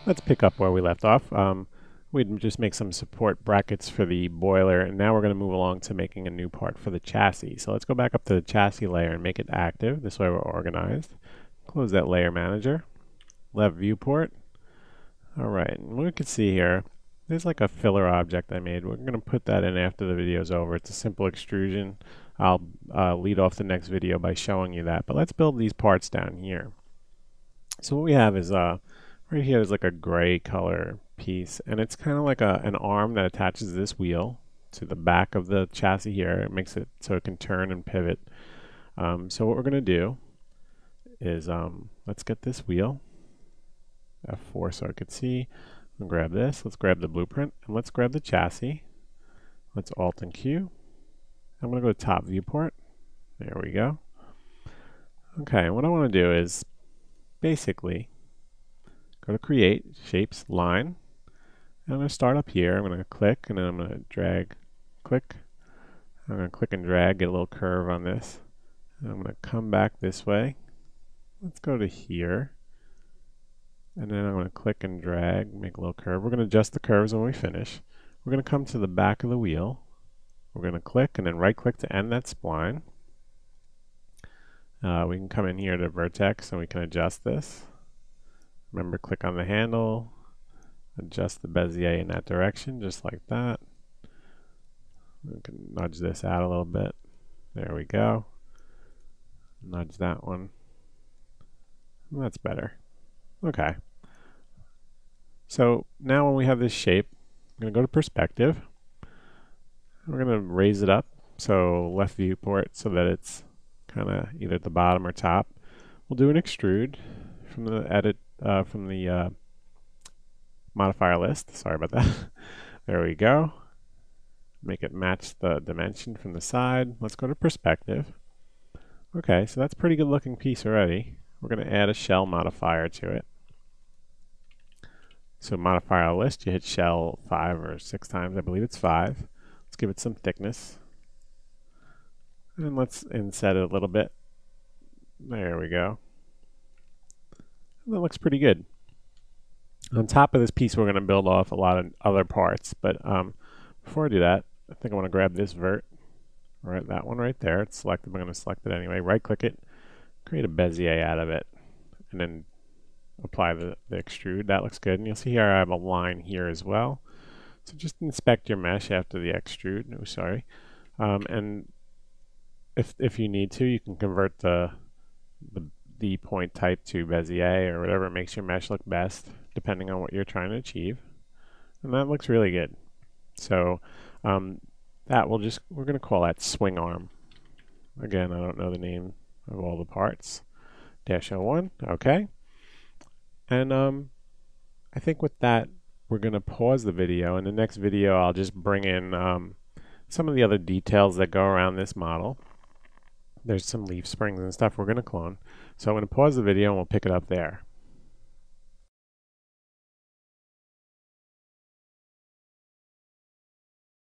Let's pick up where we left off. We'd just make some support brackets for the boiler, and now we're going to move along to making a new part for the chassis. So let's go back up to the chassis layer and make it active. This way we're organized. Close that layer manager. Left viewport. All right, and we can see here, there's like a filler object I made. We're going to put that in after the video's over. It's a simple extrusion. I'll lead off the next video by showing you that. But let's build these parts down here. So what we have is right here is like a gray color piece, and it's kind of like an arm that attaches this wheel to the back of the chassis here. It makes it so it can turn and pivot. So what we're going to do is let's get this wheel, F4 so I could see. We'll grab this. Let's grab the blueprint, and let's grab the chassis. Let's Alt and Q. I'm going to go to top viewport. There we go. Okay, what I want to do is basically go to create, shapes, line. And I'm going to start up here. I'm going to click, and then I'm going to drag, click. I'm going to click and drag, get a little curve on this. And I'm going to come back this way. Let's go to here. And then I'm going to click and drag, make a little curve. We're going to adjust the curves when we finish. We're going to come to the back of the wheel. We're going to click and then right click to end that spline. We can come in here to vertex and we can adjust this. Remember, click on the handle, adjust the Bezier in that direction, just like that. We can nudge this out a little bit. There we go. Nudge that one. That's better. Okay. So now when we have this shape, I'm going to go to perspective. We're going to raise it up, so left viewport, so that it's kind of either at the bottom or top. We'll do an extrude from the edit, from the modifier list. Sorry about that. There we go. Make it match the dimension from the side. Let's go to perspective. Okay, so that's a pretty good looking piece already. We're going to add a shell modifier to it. So modifier list, you hit shell 5 or 6 times. I believe it's 5. Let's give it some thickness. And let's inset it a little bit. There we go. And that looks pretty good. On top of this piece, we're going to build off a lot of other parts. But before I do that, I think I want to grab this vert. Right, that one right there. It's selected. I'm going to select it anyway. Right-click it. Create a Bezier out of it. And then apply the extrude. That looks good. And you'll see here I have a line here as well. So just inspect your mesh after the extrude. No, sorry. And if you need to, you can convert the point type to Bezier or whatever makes your mesh look best, depending on what you're trying to achieve. And that looks really good. So that we're going to call that swing arm. Again, I don't know the name of all the parts. -01. Okay. And I think with that, we're going to pause the video. In the next video, I'll just bring in some of the other details that go around this model. There's some leaf springs and stuff we're going to clone. So I'm going to pause the video and we'll pick it up there.